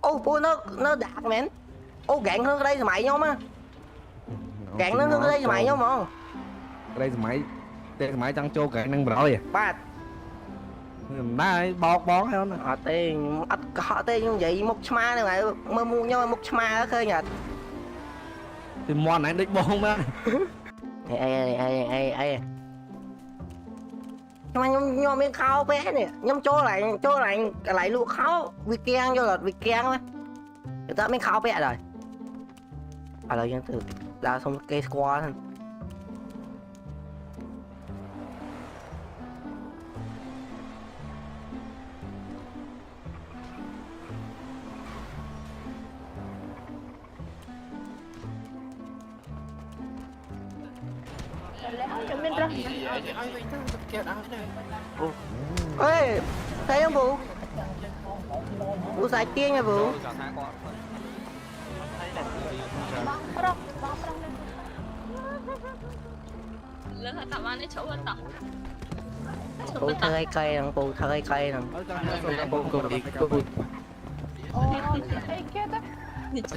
ô phu nó đạt mến gạn hơn đây mày nhau má gạn nó hơn đây mày nhau mà đây thì máy trắng trâu cái năng rồi ba má bón hay không họ tiền họ tiền như vậy một chma này mày mơ mua nhau một chma đó khơi nhật thì mòn này đích bông á ai nhưng mà nhóm miếng khao bé nè nhóm chỗ lại luôn khao weekend vô là weekend á người ta miếng khao bé rồi rồi dân từ ra xong cây squad thôi ê thấy không vụ vụ xài tiên nha vụ lên là tao ăn cái chỗ bên tao vụ thơi cây thằng vụ thơi cây thằng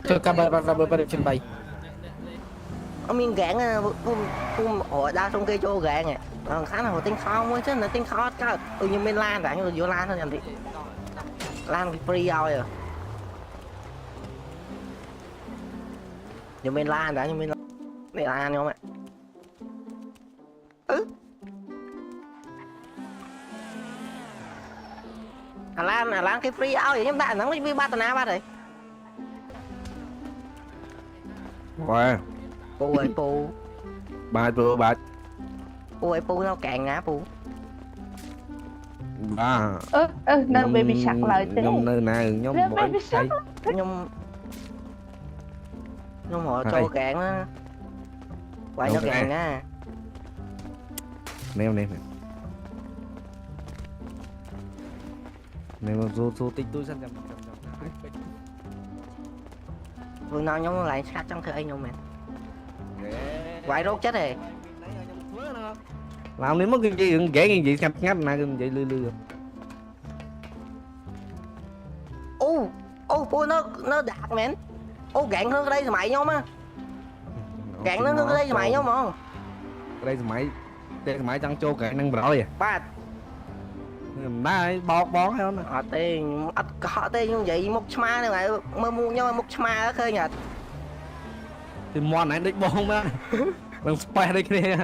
cho camera trên bay ông miếng gạn ở đa trong cây chỗ gạn nè khá là hồi tính khó mới chứ là tính khó cả nhưng bên lan đã nhưng vô lan thôi thì lan free rồi nhưng bên lan đã nhưng bên lan không ạ Lan cái free áo vậy nhưng bạn nó mới ba tần ba rồi wow pu ơi pu ba pu ơi pu nó cạn ngã pu ba nên baby shark lại thế nhóm nơi nào nhóm baby shark nhóm họ cho cạn á quay nó cạn á nêu số tích tôi sẵn vừa nào nhóm lại sát trong thời anh nhóm mẹ quay rốt chết rồi làm đến mất cái gì ghẻ cái gì ngắt ngắt này vậy lư phu nó đạt mến gạn hơn đây mày nhau má gạn nó hơn đây mày nhau mà đây thì máy trắng trâu cái năng rồi ba má bón hay không họ tiền như vậy một chma này mày mơ mua nhau một chma đó khơi nhật thì mòn này đích bông á bằng spy đây kia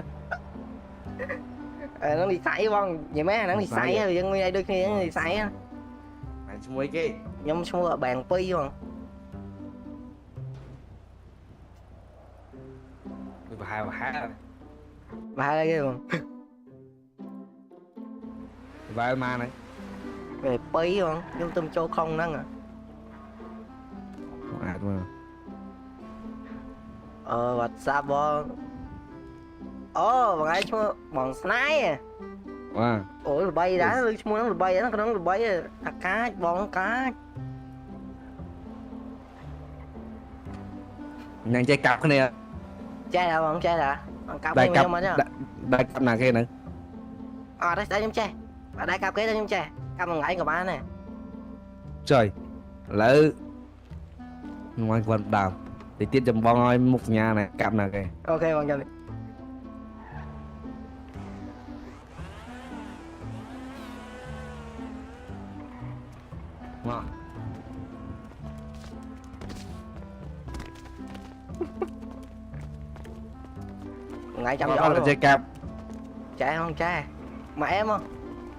nó đi say không vậy mấy nó đi say rồi dân đây đôi khi nó đi say á này chung mấy cái nhóm mua ở bàn pi không và hai đây không vài ma này về pi không nhưng tôm châu không đó mà WhatsApp bon bằng ai mua bằng sniper wow ủa bay đá mua nó bay nó có bay cá bon cá nhanh chơi cặp cái này chơi là bằng chơi là cặp đại cặp đại cặp nào kia nữa đây nhóm chơi đại cặp kế đây nhóm chơi cặp bằng ai của ba này trời lỡ ngoài quần đào thì tiết chấm bong ơi một nhà này cặp nào kìa ok bằng chơi ngon ngày trăm là chơi cặp chạy không chạy mà em không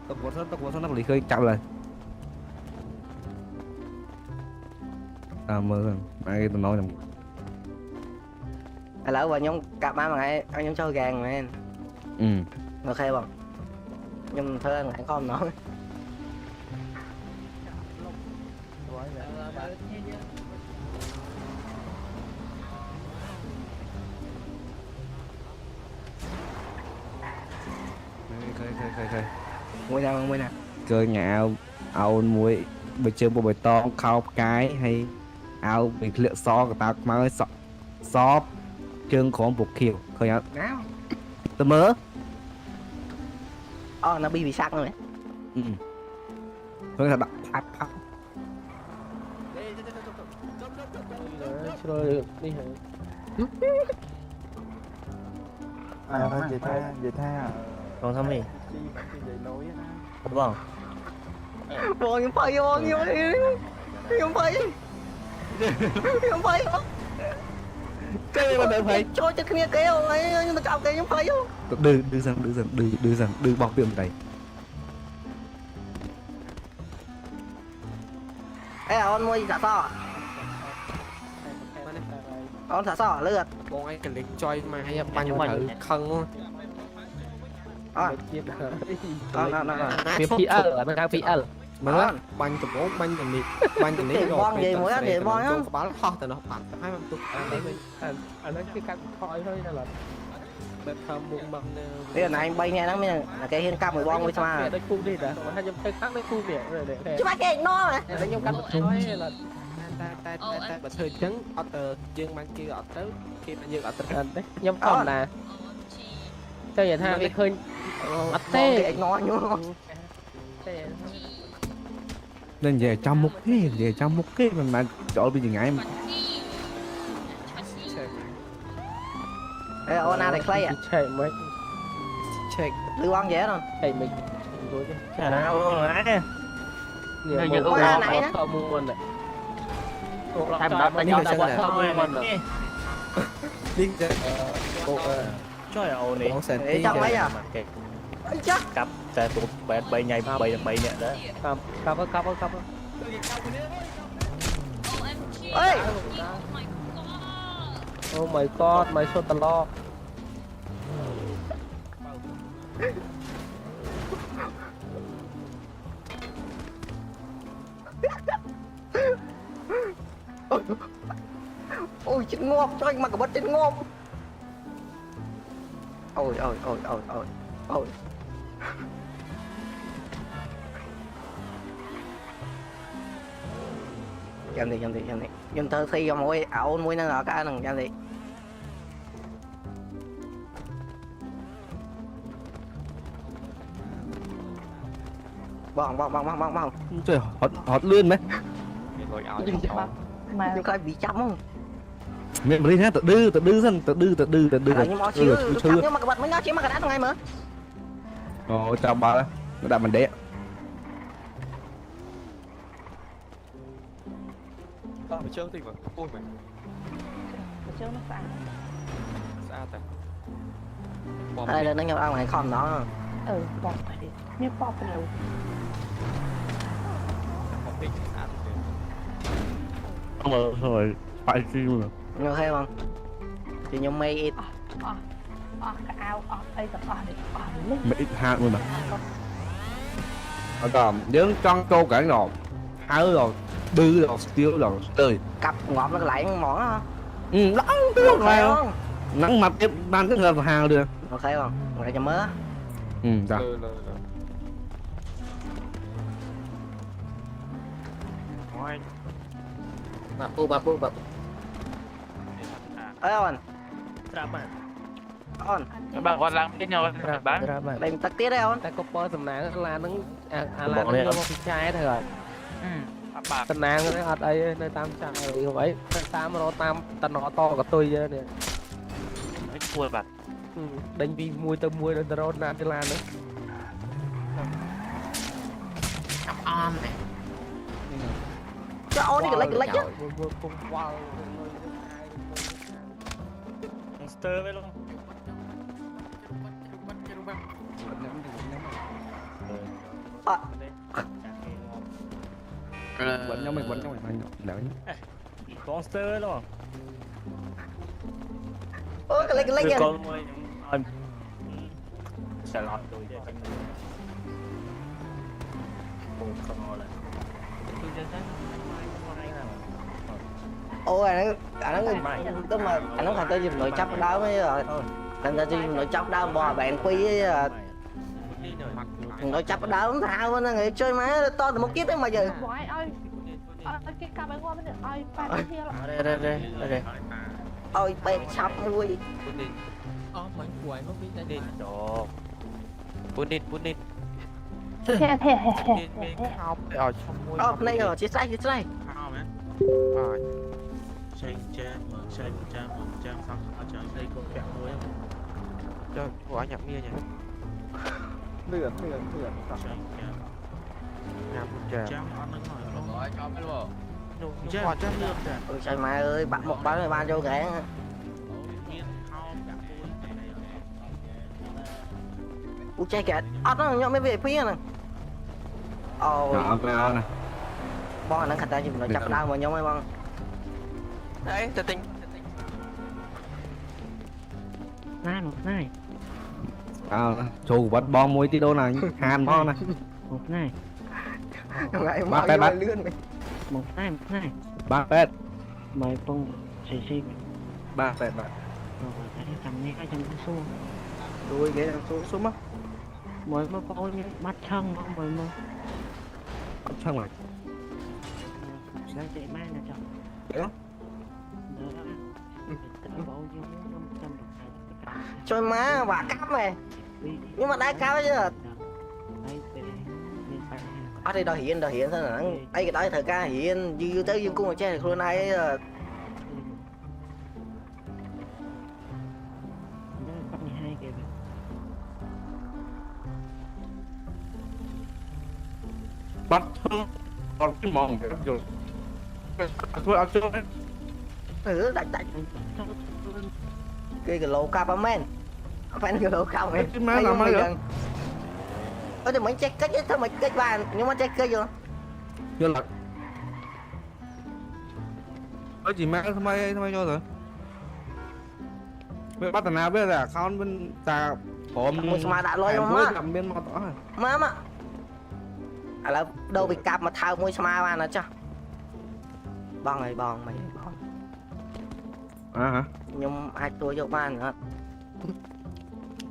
tao có số nó lý khơi cặp rồi mơ ai tao nói rằng lỡ và nhóm cặp ba mà ai nhóm chơi gàng mà em ok không nhưng thôi lại không nói khơi mua nào cơ nhà ao muối bây giờ bộ bài to khao cái hay ao bị lựa so của tao mới xóp chương khóm buộc kiểu khơi áo tao mơ nó bị sạc rồi thôi là thắt thắt rồi đi hả vậy tha còn thăm gì chi vẫn chỉ vậy lối á vâng vâng nhưng phải vâng nhưng phải nhưng phải cái mà đợi phải cho kia kéo ấy nhưng mà cạo cái nhưng phải đưa rằng bọc tiệm này ê on mua giả so on giả so lượt បងឯងកលិចចុយមកឲ្យបាញ់ទៅខឹង on ទៀត on វា PL អាហ្នឹងហៅ PL មើលបាញ់ដំបងបាញ់ទៅនេះបាញ់ទៅនេះក្បាលហោះទៅនោះបាត់ហើយมันទុកអានេះអាហ្នឹងគឺកាត់ខ້ອຍហើយដល់បែបថាមុខមកនៅ cái này anh bay nghe lắm nha là cái hiên cam mười bong với sao ដូចគូនេះដែរគាត់ថាខ្ញុំទៅខាងដូចគូនេះ chứ ba cái nó mà តែខ្ញុំកាត់ខ້ອຍឡើតែបើធ្វើអញ្ចឹងអត់យើងបានជឿអត់ទៅគេថាយើងអត់ទៅទេខ្ញុំធម្មតាទៅនិយាយថាវាឃើញអត់ទេ cái nó nhú ទេ nên về trong một cái mình chọn bây giờ ngày mà ê on nào để clay à ឆែកមិនឆែក lưu ăn dễ rồi ឆែកមិនរួចទេ à ô nãy nè នេះមក អូណា ខមមុននេះអូឡោ em ត đọc បា bao ញ់ nhiêu ដល់ là បាត់ quạt ខមមុន thôi នេះចេះអូ trời ơi nè បងសែនទី để trong mấy à ấy chắc cặpតែទូបែប3ញ៉ៃ3នាក់ដែរ កាប់ ơi Oh my god មិនសុទ្ធតឡ ôi chết ngộp cho anh mà cả bất chết ngộp ôi Chăm đi nhưng thơ thi vào mũi ảo mũi nó cả nằng chăm đi bong trời hot lươn mấy rồi áo mà nhưng coi bị chấm không mẹ mà đi hết tự đưa dân tự đưa nhưng mà xíu nhưng mà các bạn mới nói chứ mà cái đá ngay mà ồ chào bà nó đặt mình đẻ chơi thì mà ôi mày chứ nó phải xa ta đây là nó nhau ăn này không nó บอกไปดิเนี่ยปอบไปเลย không thích xa không rồi phải chi mà nhiều hay không thì nhóm mây ít អស់កៅអស់អីទាំងអស់នេះអស់នេះ mà ít hạt luôn mà còn nhớ con câu cả rồi áo rồi đưa rồi tiêu rồi tươi cặp ngọt nó lại món đó nắng ok rồi không nắng mặt em ban cái ngờ hào được ok không lại cho mớ rồi thôi បាពូ ơi on ត្រាប់បាទ on បាទគាត់ឡើងពីnhau បាទ đây tắt tiết đấy on តែក៏ពណ៌សំណាងឡានហ្នឹងអាឡានហ្នឹងយកមកពីចាយទៅហើយ បាទ តំណាងហ្នឹងអត់អីទេនៅតាមចាយអីហួយតាមរកតាមតំណតកតុយនេះ មិនគួរបាទ ដេញពីមួយទៅមួយទៅរត់ណាទីឡានហ្នឹង cho on đi cái lệch chứ ពុំវល់ monster វិញលោក quấn nhau mình léo nhá monster លោក ôi cái lệch គឺ à កូនមួយខ្ញុំឲ្យសាឡតដូចទេចឹងអូខងឡើយគឺចឹងទៅôi anh nó tức mà anh nó thành tôi dùm nội chấp đau mới rồi thành ra dùm nội chấp đau bò bạn quy với nội chấp đau không thao nó người chơi má to từ một kiếp đấy mà giờ បងឯងឲ្យគេកាប់ឲ្យងាប់នេះឲ្យប៉ាទៅធៀល đây ôi bè chọc nuôi អស់មិនគួរឲ្យមកវិញតែ Pun dit thế thế thế មាន thế ខោឲ្យឈុំមួយ អូនេះជាស្រ័យជាស្រ័យ ខោមែន បាទ ចេញចាមើលចេញចាមើលចាំសងអត់ចាំស្អីក៏ពាក់មួយ ចុះពួកអញញ៉ាំមានញ៉ាំ เลือดเลือด ចេញចា ញ៉ាំចា ចាំអត់នឹងហើយបង នោះ ចាំ គាត់ ចាំលឿនចា ôi trời má ơi bạn một bán rồi bạn vô ghé មានខោពាក់មួយតែ ui chơi kẹt ớt nó nhậu mấy về phía này ôi អត់មកណា bon nó khát ra chỉ nó chặt đau mà nhau mấy bon អីទៅទិញ này một này អើចូលវត្តបងមួយទីដូនណាហានមកណា một này ngày Bắt mà tay vô bắt. lươn mày một này បាទពេត mời phong xì xì បាទពេតបាទ rồi cái thằng này cái thằng xu đuôi ghé thằng xuống xuống mất mời mà phong bắt thân không mời mà អត់ឆឹងឡើយ sẽ chạy mai nè chồng Ủa? trời má bà cắp mày nhưng mà đai cao chứ ở đây đòi hiện thôi là đây cái đòi thời ca hiện như tới dương cung mà che được luôn này បាត់ធ្វើអត់ហ្មងយល់ធ្វើអត់ចូល ừ đánh đánh cái lô cặp men phải cái lô cặp mày Chứ má làm ai vậy? ơ thì mình check cách thôi mình cách bàn nhưng mà check cái vô យល់អត់អើជីម៉ែថ្មីចូលទៅវាបាត់តាណាវាតែ account មិនតាព្រម một mà đã lôi មួយ không តែមានមកទៅអស់ហើយ má má à là đâu bị cặp mà thao môi smile mà nó cho bon mày bon អើហ៎ nhưng ai tôi vô ban nữa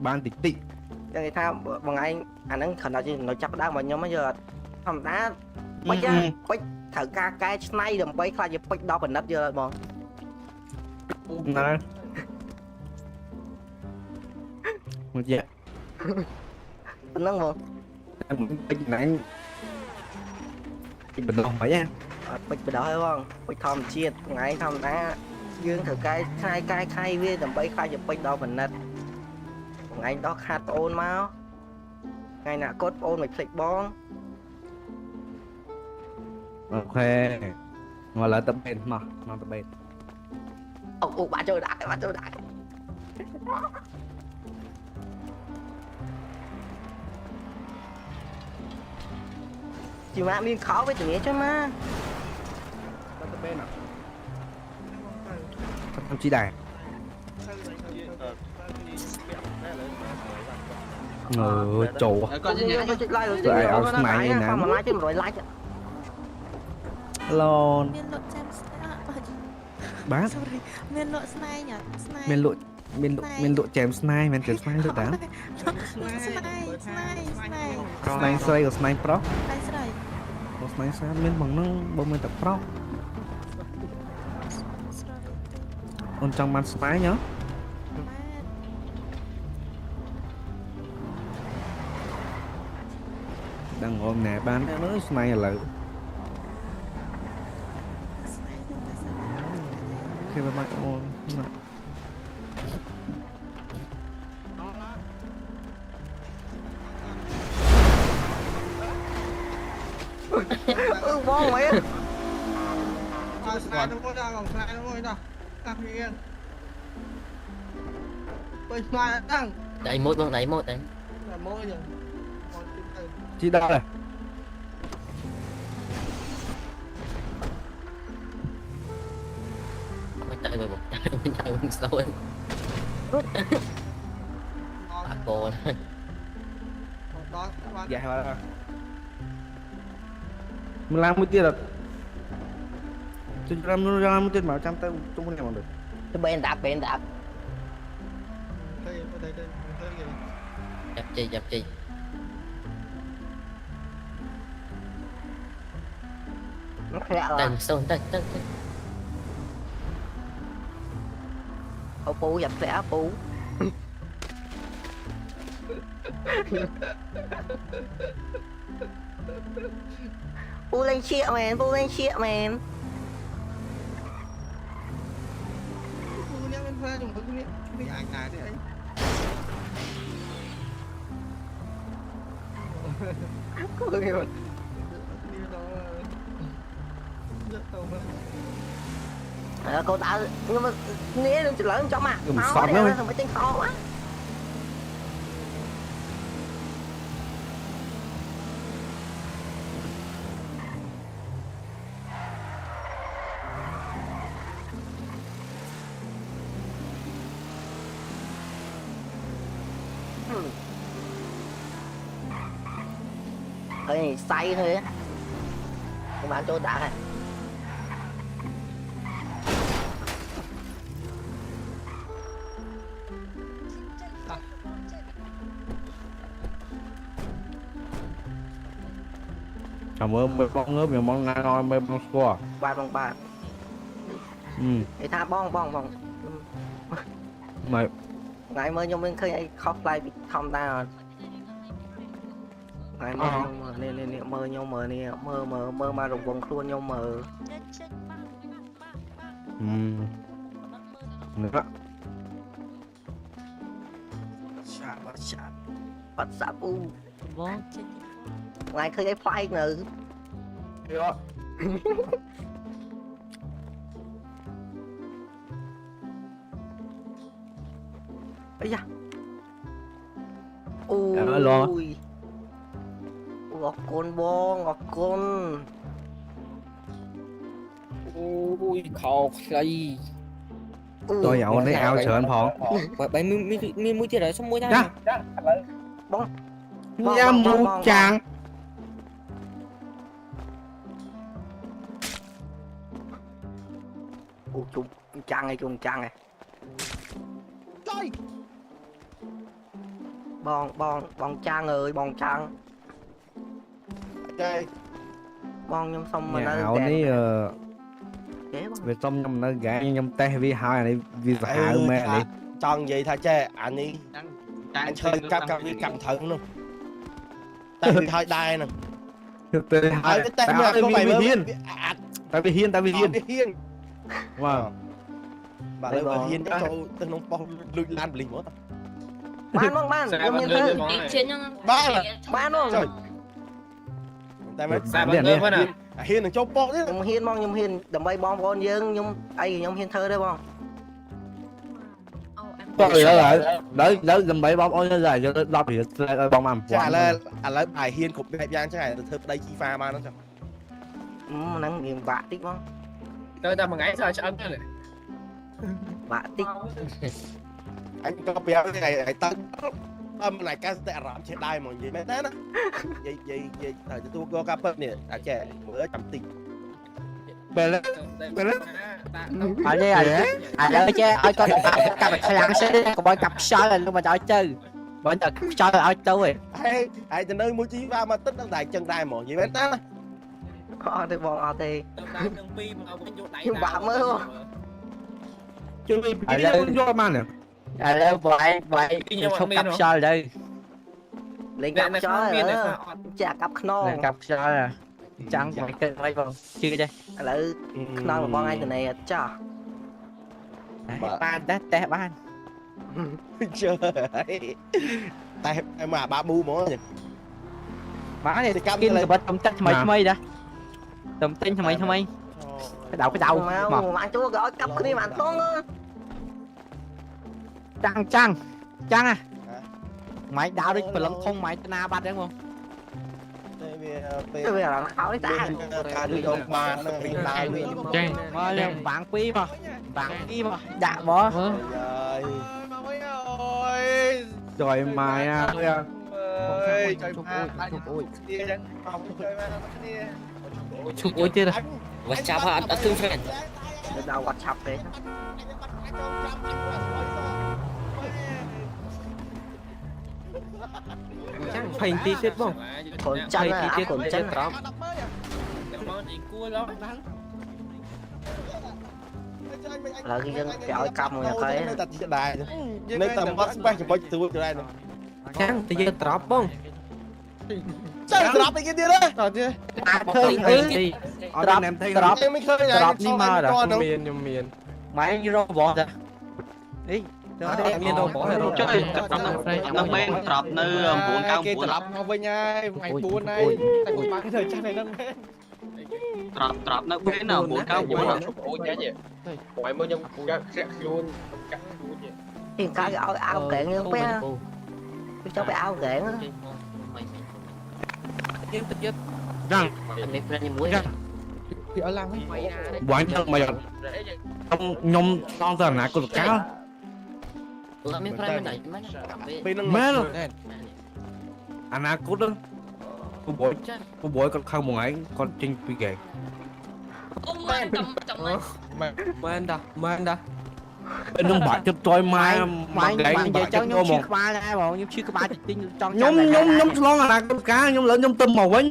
បានតិចតិច cho người ta bằng anh anh ấy khẩn là gì nó chắc đang mà nhóm bây giờ thầm đá Ừ, bách á ừ. bách thử ca cái này đầm bách là gì bách đó phần đất giờ bọn ណាមកយ៉ា phần nâng bọn តិចណាញ់តិចបណ្ដោះមិនហ៎ bách phần đó hay không bách thầm chiết ngày thầm đá dương thử cái khai với đầm bách khai gì bách đó phần đất ngày đó khát ôn máu ngày nào cốt ôn mày phịch bong អូខេមកឡើយតបេនមកតបេន ồ bạn chơi đại chị mà miếng khó với tụi chứ mà តបេនអត់ខ្ញុំជីដែរអើចូល con như like rồi Rồi, ở cái máy này nè. không mà like chứ rồi like ឡន មានលក់ចាំស្នា បាទ sorry មានលក់ស្នែងស្នែង មានលក់ចែមស្នាយមែនចែមស្នាយទៅតាម ស្នែងស្នែង ស្នាយស្រីក៏ស្នាយប្រុស ស្នែងស្រី ក៏ស្នាយស្អាតមានបងនឹងបើមានតែប្រុសអូនចង់បានស្នាយហ៎ដឹងងំណែបានអើយស្នាយឥឡូវគេបើមកអូនណា ừ bong mày slide nó ra còn slide nó ngồi đâu cặp yên tôi slide đang đẩy mốt bông đẩy mốt đấy là môi rồi còn từ ជីដល់ហើយ mới chạy về một mình chạy mình sâu em nó cô đó các bạn យ៉ាហើយម្លងមួយទៀតអត់ជិះតាមមួយទៀតមកចាំទៅជុំគ្នាមកទៅ cái bên đạp đây đây chập chi nó khẽ là đây sâu đây ô pu dập khẽ pu Phu lên chia mèn, phu lên chia mèn. Phu nhá bên phe dùng cái ảnh này thế ấy. Phu nhiều. Rất tàu mà. Cô ta nhưng mà nghĩa đừng lớn cho mà. Phạt nữa. Phải tính khó quá. Hơi say thôi á. Các bạn chỗ đã này. Cảm ơn mấy bóng ngớp nhiều món ngon mấy bóng score. Ba. Người ta bong. Mày Ngày mới nhưng mình khơi khóc lại bị thông ta rồi. Ngày mới nè mơ nhau mơ nè mơ mà rụng quần luôn nhau mơ. nữa Bắt sạp u. Vâng. Ngày khơi phai nữa. Ây da. Ui. Ngọt con bo, ngọt con. Ui, khổ cây. tôi dạo thấy ao sờn phỏng Bảy mươi tiền đấy xong mỗi ra Bong. nha mu chàng Chung chăng này. Trời. Bon chăng ơi, bon chăng. Trời. Bon nhom xong mà nhà nó ảo ní Thế về xong nhom nó gã nhom te vi hai này vì hai mẹ này Chọn gì thay che anh đi. Anh chơi cặp cẩn thận luôn. Tại vì hơi đai nè. từ hai Tại vì hiên. tại vì hiên Hiên. wow Bà ơi bà hiên cho tên ông bong lùi lan bình mất. Ban nhom hiên thơ. Ba là Ban luôn. trời. Tại mà Sao bạn ngơ nè. hiên là cho bọ thế. Nhom hiên đầm bay bom con dương nhom ai nhom hiên thơ đấy bong. tôi lại đỡ gần bảy bóng ôi dài cho đọc thì bóng ăn Chả là bài hiên cục đẹp giang chứ này thơ đây chi pha mà nó chẳng. Nắng nghiệm vạ tích bong. Tôi ta mà ngáy sao cho ăn này. Vạ tích. Anh có béo cái này tân âm này cái tệ rạm chết đai mọi gì mấy thế đó. Vậy thời tôi có cặp nè trẻ bữa chậm tình. về lên Ở đây ơi chứ ơi con cặp khai lăng sẽ có bọn cặp soi là luôn mà cho chơi bọn giờ soi là tôi Ai từ nơi mua chí va mà tích đang đại chân đai mọi gì mấy thế đó. Thì bong thì. Nhưng vạ mơ không. chưa bị vô mà nè đây vậy không cặp soi đây Lên cặp chó rồi đó. Chả cặp non. cặp soi à chẳng phải cái mấy vòng chưa đây Là non một con ai từ này chả. ban té ban Trời tại em mà ba bu mỏ nhỉ. má này skin của bên tầm tên mày đã tầm tên mày cái đầu Mà anh chú gọi cặp cái đi mà anh con trăng à mày đào đi mà lần không mày na bắt đấy không bây giờ là khó đấy ta. Cả đi đâu mà nó bị đai luôn. bạn quý mà dạ bó rồi mai à chụp ôi chưa rồi WhatsApp hả đã thương friend Đâu WhatsApp đấy. Thành tí chết không? Còn chân á, còn chân đó. Là cái dân kéo cầm nhà cái. Nơi tầm bắt quay cho bao nhiêu từ đây này. Chẳng thì giờ drop không? chơi drop cái kia đó rồi chứ ឃើញ អី ទី អត់ណែមថៃ drop em mới khơi này drop đi mà đã. còn đâu ខ្ញុំមាន ម៉ែងរកបងតាអី មានរកបងរក chơi nó bên drop nơi គេ 499 drop មកវិញហើយថ្ងៃ4ហើយតែគាត់បានគេធ្វើចាស់នេះហ្នឹងមែន drop nó bên nào 499 បាយមើលខ្ញុំកាក់ស្រាក់ខ្លួនកាក់ខ្លួន thì cái áo kẹn như bé cho bé áo kẹn á ទៀតទៀត ចាំ អានេះប្រាំមួយ ចាំ ពីអត់ឡើង បាញ់ទៅមកខ្ញុំតង់ទៅអនាគតកាល អត់មានប្រាំមិនណា ពេលហ្នឹង មែន មែន អនាគតហ្នឹងពុបយគាត់ខឹងមួយឯងគាត់ចេញពីហ្គេម មែន មែនតាមែនតា ពេលនឹងបាក់ចិត្តចយម៉ែ ម៉ែង ហ្គេម និយាយចឹងខ្ញុំឈឺក្បាលដែរបងខ្ញុំឈឺក្បាលតិចតិចចង់ ខ្ញុំឆ្លងអនាគតកាលខ្ញុំលើខ្ញុំទៅមកវិញ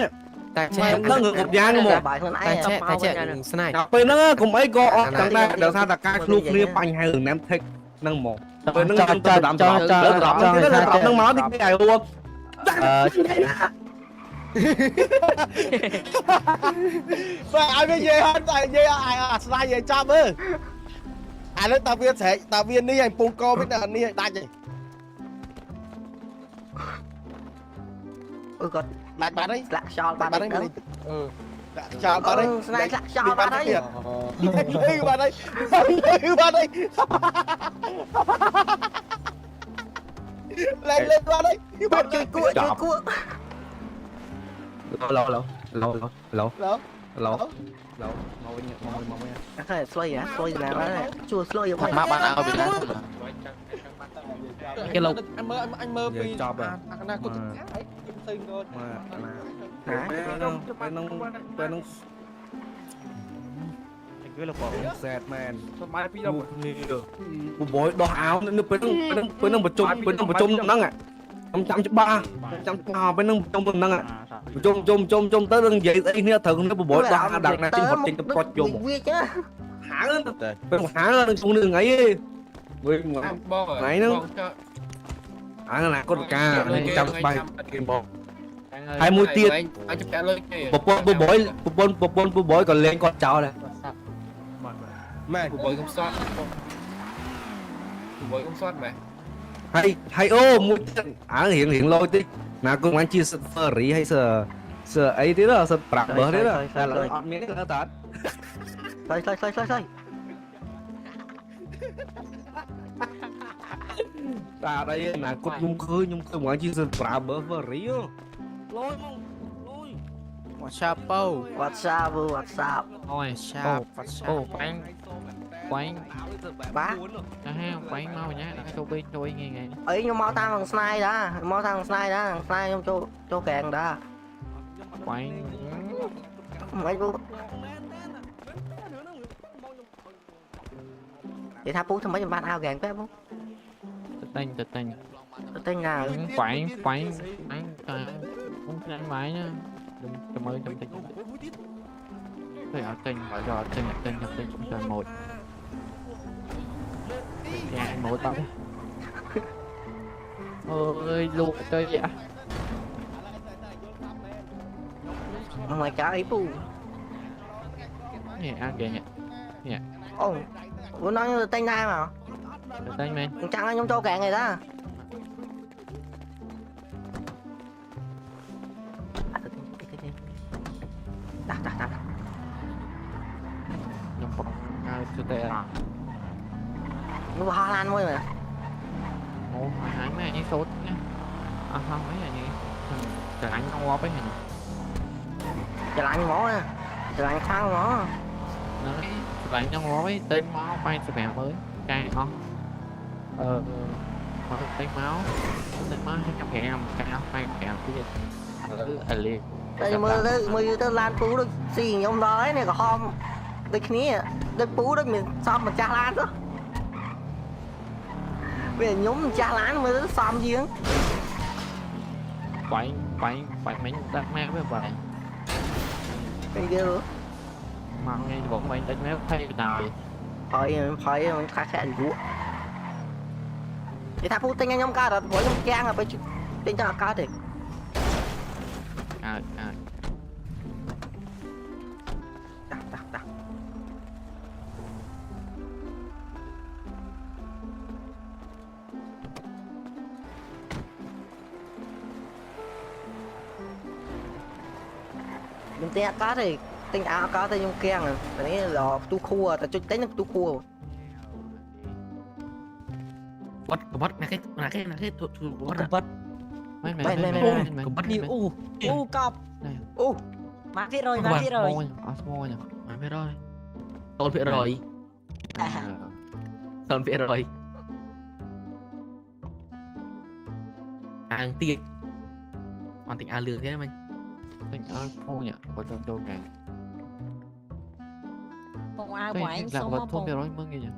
តែ ម៉ែដឹងគ្រប់យ៉ាងមក bài hơn តែ ai ចេះតែចេះស្នាយ ពេលហ្នឹងកុំអីក៏អត់ទាំងដែរដល់ថាតការឆ្លុះគ្នាបញ្ហារឿងណាំថេកហ្នឹងមកពេលហ្នឹងខ្ញុំទៅដាំដល់ហ្នឹងមកទីគេឲ្យរួច phải ai biết về hơn tại về ai sai về cha bơ ai nói tao viên sẽ tao viên đi anh pung co biết là đi đánh gì ôi god đánh bạn đấy lạc sao bạn bạn đấy đấy ừ chào bạn đấy này lạc sao bạn đấy bạn đấy bạn đấy lên lên bạn đấy bạn chơi cua lâu đó cái xoay á xoay là nó chua xoay vậy mà bạn ao bị đá គេលោក anh mơ vì anh nào cũng xây rồi ពេលហ្នឹងសែតមែន ស្បាយពីដល់ បបយដោះអាវនៅពេលហ្នឹងប្រជុំហ្នឹងខ្ញុំចាំច្បាស់ពេលហ្នឹងប្រជុំហ្នឹងជុំទៅនឹងនិយាយស្អីគ្នាត្រូវគ្នាបបយដោះអាដាក់ណាចេញហត់ចេញទៅប្រត់យំ វាchứ ហាងពេលហាងនឹងជុំនឹងថ្ងៃឯងវិញ បង ថ្ងៃហ្នឹងអាណាកុតកាចាំបាយគេបងហើយមួយទៀត អាចចាក់លុយគេ ប្រពន្ធបបយក៏លេងគាត់ចោលដែរ mẹ បបយខ្ញុំសតបបយខ្ញុំសតមែន ហើយអូមួយទៀតអារៀងលយតិចណាគង់បានជាសិត furry ហើយសើអីទៀតសិតប្រាក់បើទៀតតែអត់មានទេតើ xoay តាអីណាគាត់ខ្ញុំឃើញបានជាសិតប្រាក់បើ furry លយមក WhatsApp ពោ WhatsApp អូយ WhatsApp អូបាញ់បាញ់ bá ចាហេបាញ់មកញ៉ាដាក់ចូលពេកជួយងាយ ấy nhưng mau thang thằng slide đó mau thằng slide đó thằng slide trong chỗ kèn đó បាញ់ mấy bố thì tha bố thằng mấy bạn ao kèn phép bố ទៅទិញ tên nào បាញ់បាញ់អញតាខ្ញុំខ្លាំងបាញ់ណាចាំមើលចាំតិចទៅអត់ទិញបើយកទិញចាំម៉ូតយ៉ាម៉ូតទៅអើយលោកទៅយ៉ា mày trả ấy bù នេះអាគេនេះ ồ bố nói như tên nào mà ទៅទិញមែន chẳng là trong chỗ kèn này đó đặt ខ្ញុំបងហើយទៅតែ nó Hà Lan thôi mà អូហើយមែននេះសូតណាអស់ហើយនេះចាញ់ងប់ហ្នឹង chờ lại mỏ nè chờ lại khăn mỏ ហ្នឹងចាញ់ងប់ឯងទិញមក85មើលកាយអស់មកទិញមក55កាយអស់85ទៀតអលី đây mưa tới Lan Phú được xì nhông đó ấy này có hôm đây kia đây Phú đó mình xong mà cha Lan đó bây giờ nhúng cha Lan mới tới xong gì á បាញ់មិញដាក់ម៉ែវាបាញ់ cái kia មកថ្ងៃបងមិញដាក់ម៉ែថៃដល់ phải khá khá anh vũ thì tha Phú tên anh nhông ca rồi mỗi nhông trang là phải tên cho ca thì Đặt. Nhưng tên có thì tên áo có tên dùng keng à, cái là tu khua, ta chút tính là tu khua. Bắt là cái thuộc bắt Cũng bắt đi cọp má viết rồi Mày biết rồi. tôn phía rồi tôn phía rồi hàng tiền hoàn tình lừa thế mày Tình phô nhỉ, có trong đâu này. Phòng ai Tôi của anh làm sống vật không thôn rồi mưng gì nhỉ?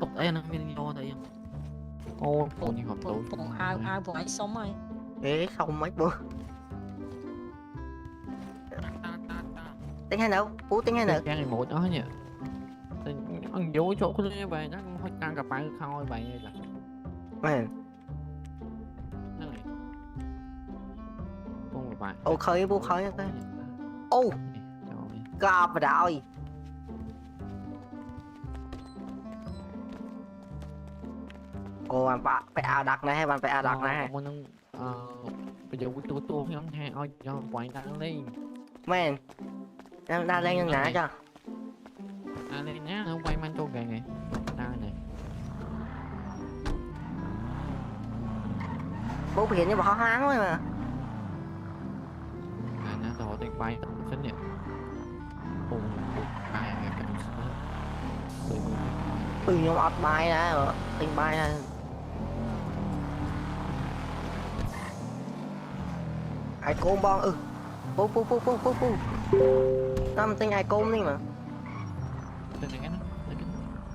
tốc ấy nó mình do đấy Ô, phô như hộp tối. Phòng ai của anh sống rồi. Ê, không mấy bữa. Tính hay đâu? Ú tính hay nữa? Cái này một đó nhỉ. Ăn vô chỗ của tôi vậy nó hơi căng gặp bạn khôi vậy là. Mày, Này. Không phải. ô khơi bố khơi cái. Ô, gặp rồi. Ồ, bạn phải ảo đặt này hay bạn phải ảo đặt này? Bây giờ tôi nhóm hai ơi cho quay đăng đi. Man, em đang lên nhân nã cho. Lên nhá, nó quay man tô gà này. Đây này. Bố hiện như bỏ hoang thôi mà. Nó rồi tôi quay xin nhỉ. Ồ, bài cái Nhưng ọt bài ra rồi, tình bài ra. Ai côn bon Phu. Năm tên ai côn đi mà.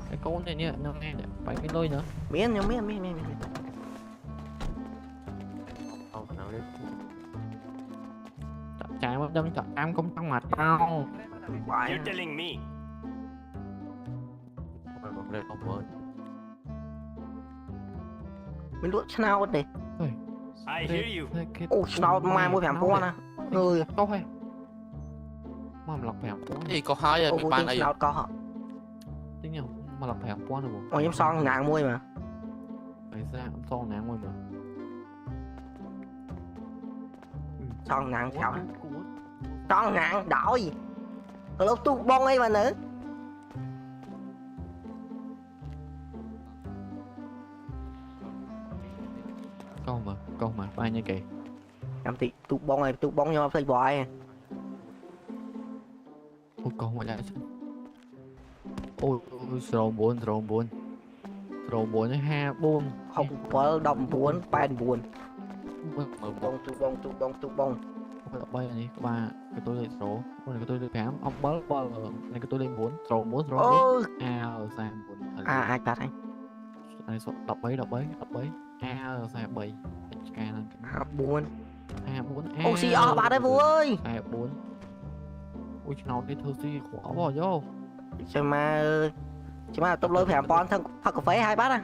cái cô này nhá, nó nghe phải cái lôi nữa. Miễn. Chạy một đâm chọn em cũng trong mặt tao. Bài. Mình đuổi snout đi. Ô, snout mai mua phèm qua nè. Người. Có hay. Mà lọc phèm quá. Thì có hai rồi Ô, mình bán tên đây. snout có hả? Tính nhau mà lọc phèm quá nữa bộ. Ôi, em son nàng mua mà. Phải ra son nắng ngoài mà. Son nàng chào. Son nàng đổi. Lúc tu bông ấy mà nữa. Con mà ba như kì. Em thì tu bông này, tu bông nhau phải bòi. Ôi con mà lại. Ôi sầu buồn. Sầu buồn ha buồn. Không có đồng buồn, bàn buồn. Tu bông. Đọc bay này ba cái tôi lên số, cái tôi lên khám, ông bớt này cái tôi lên 4, số 4. Sang 4. Ai tắt anh? Này số đọc bấy. Sang 7. Buồn. 4. Ô xì ở bà đây vui ơi. 4. Ui nó cái thư si khỏa bỏ vô. Chứ mà tôi lôi phèm bón thân thật có phế hai bát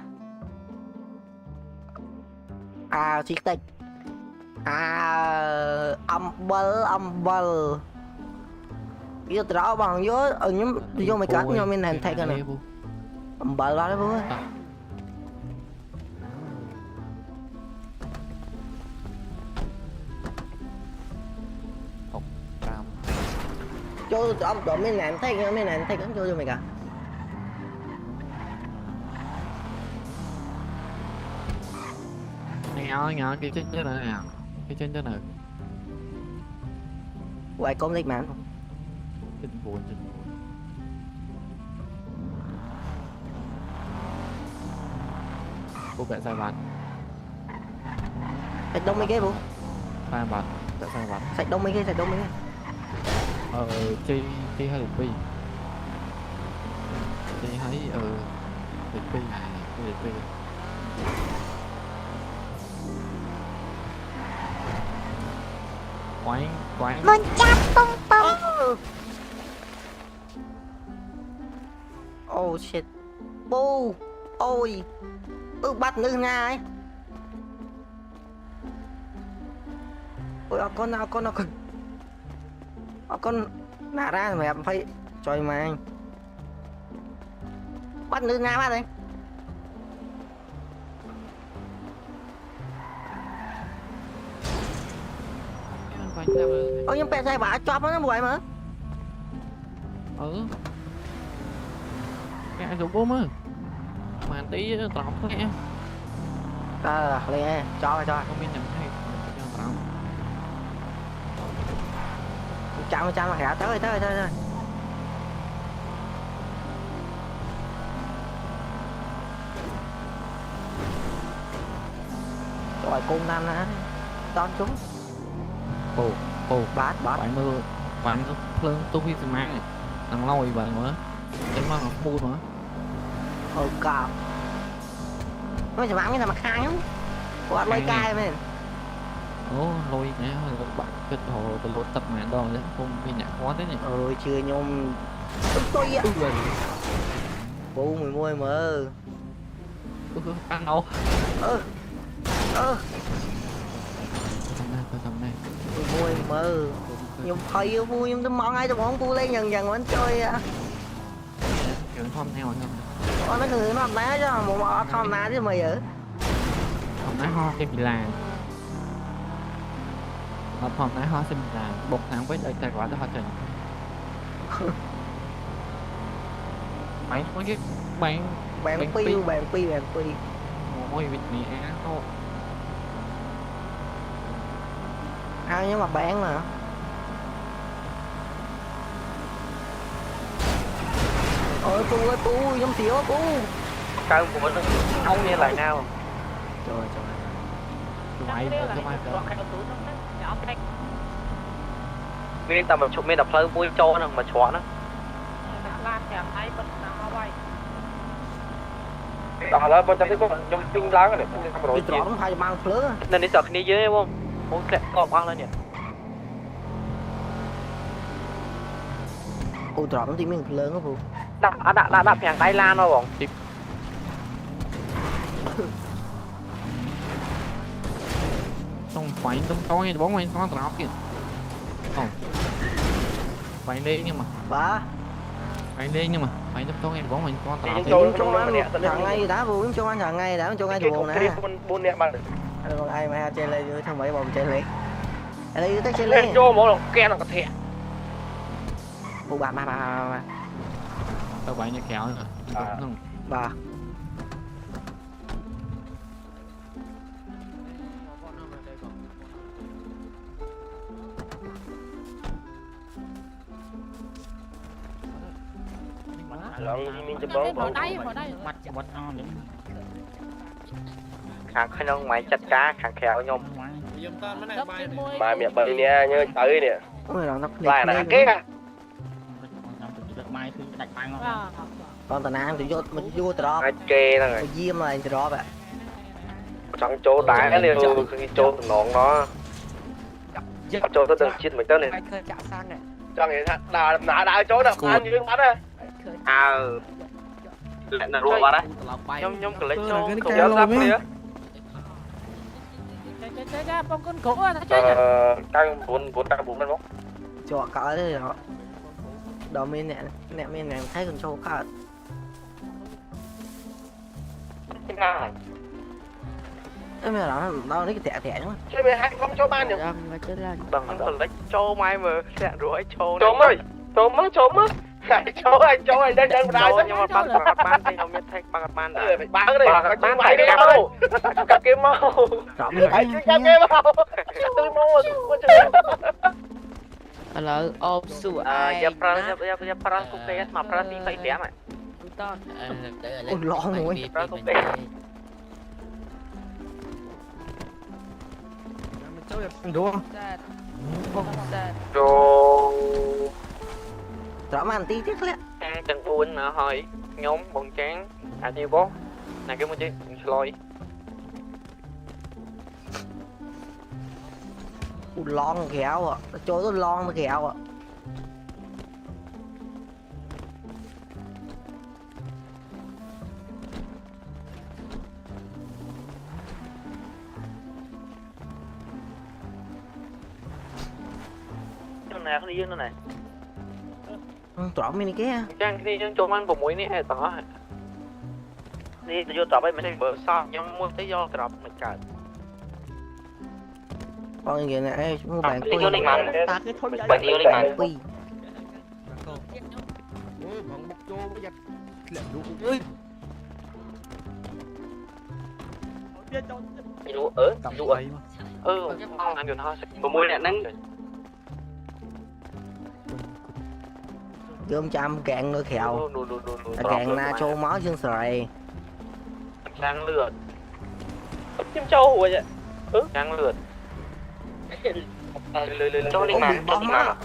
à xí tịch âm bal yêu đó bằng vô ở nhóm vô mày cắt nhau mình hành thay cái này âm bal đó vui cho ông tụi mình làm thay cái cho mày cả Nghe cái chân chứ nào cái chân chứ nào quay công lịch mà chân buồn cô vẽ sai bạn sạch đông mấy cái bố sai bạn vẽ sai bạn sạch đông mấy cái chi hay liệt pi chi thấy liệt pi quán Con chắp bông oh shit bố ôi bắt nữ nga ấy ôi con nã ra mẹ phải trời mà bắt nữ nam á đây Phải theo ôi nhưng bé sai bả cho nó vậy mà ừ cái dụng bố mà tí trọc thôi em lên cho không biết nhận hay trọc trăm mà khả tới rồi cung nam nè đón chúng ồ bát bạn mưa phương tôi biết gì mang thằng lôi bạn nữa em mang học buôn nữa cọp nó chỉ mang cái nào mà khai không quạt lôi cay mình lôi nhá bạn kết hồ từ lối tập màn đo đấy không bị nhạc quá thế này chưa nhôm tôi ạ bu mùi môi mơ ăn đâu tầm này mùi mơ nhưng thấy vui nhưng tôi mong ai tôi mong tôi lên dần vẫn chơi à chuyện thom theo nó người nó đá cho một mọ thom ná chứ mày ở thom ná ho cái bị làng thom ná ho xem là bột thằng với đời tài quả đó họ trình mấy cái bạn pi môi vịt mì á thôi nhưng mà bán mà ôi tôi giống xíu cu cơm của nó không như lại nào trời mày mình tầm một chục mình đập phơi bôi cho nó mà chó nó đó là bọn chúng có trong tinh láng này cái trọ nó phải mang phớ nên đi sợ đi dưới không muốn kẹt con ăn lên nhỉ ôi trọ nó tìm mình lớn không phụ đã phèn Thái Lan rồi bọn xong phải tấm tối bóng anh có trọc kìa phải đi nhưng mà bà phải đi nhưng mà phải tấm tối bóng anh có trọc cho anh thằng ngay đá vô cho anh thằng ngay đã cho ngay thủ nè buôn nè mà ai mà chơi lên dưới thằng bảy bồng chơi lên đây tới chơi lên cho mỗi lần kẹt nó có thể phụ bà tao phải như kẹo rồi bà mình chụp bóng vào đây mặt on đấy khang khăn ông mày chặt cá khang khéo nhom Mà mà miệng bậy nè như tới nè ôi nó lại là kế à còn tao nam thì vô drop ai kê này diêm là drop ạ trong chỗ đá liền chỗ nón nó chỗ tôi đừng chết mình tới này cho người ta đá chỗ nào ăn như bắn á lại là ruộng đấy nhom cái lấy cho không nhớ lắm đi á bông con cổ à chơi căng bốn mấy bóng cho cỡ đấy đó đó mình nè mình thấy con trâu cỡ em là đó nó cái thẻ đúng không chơi về hai không cho ban được bằng nó lấy cho mai mà sẽ rủi cho trốn á Châu ơi đang ra nhưng mà bằng các bạn thì nó biết thay bằng các bạn đã bán cái này các bạn phải cái đâu các kiếm mau rõ mình thấy các kiếm mau tôi mau Hello, su giờ pra cũng cái mà pra thì phải đẹp này ôi lo rồi pra cũng cái đúng không rồi rõ mà tí tiếc lẽ chân buồn mà hỏi nhóm bọn tráng thì bố này cái một chứ lôi lon kẹo à chỗ tôi lon kẹo à nè không đi dương nữa này trộm mini kia Trang đi chân trộm ăn của muối này tỏ đi vô trọp ấy mình thấy bờ sao nhưng mua thấy do trọp mình cả con gì nè mua bạn đi vô đi mà ta cái thôi bạn đi vô đi mà quy đủ đủ ăn được thôi của muối này nắng gom trăm cạn nữa kẹo cạn na trâu máu dương sợi Trang lượt chim trâu hùa vậy Trang lượt trâu đi mà trâu đi mà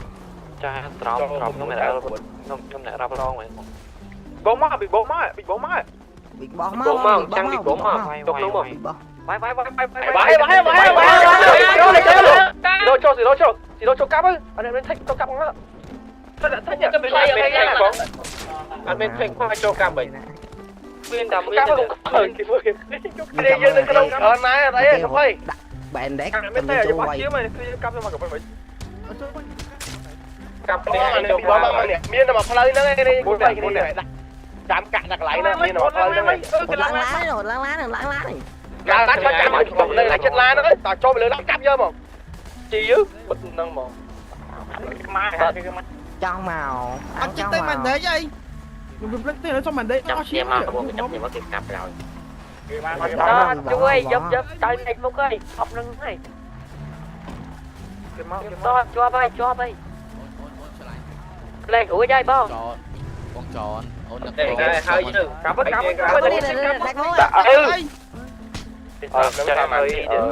Trang trộm không mẹ đã không mẹ ra lo mày bóng má bị bóng má bị bóng má bị bó má bóng má trang bị bóng má đúng đúng không vai đâu cho gì đâu cho cáp ấy anh em thích cho cáp không á thích nhỉ anh em thích khoai cho cáp vậy nguyên đầm nguyên đầm đi dương cái đâu ở này đấy không ơi bạn đấy cầm cái chỗ quay mà cáp mà gặp vậy cáp này bị bóng má này miên mà phơi nó đây cái này chạm cạn đặt lại nè miên mà phơi nó láng lá rồi láng lá này lá cho chạm ở chỗ đây là chết lá nó đấy tao cho mày lên cáp vô mà chi chứ bật nâng mà cho màu Anh chết tay mình để vậy. Mình lấy tiền cho mình để nó xíu. chấp nhận kịp cặp rồi Đó, chú ơi, giúp tay này Phúc ơi, học nâng này. Đó, cho bay. Lên ủi dây bao. con tròn để cái hơi chứ cặp đi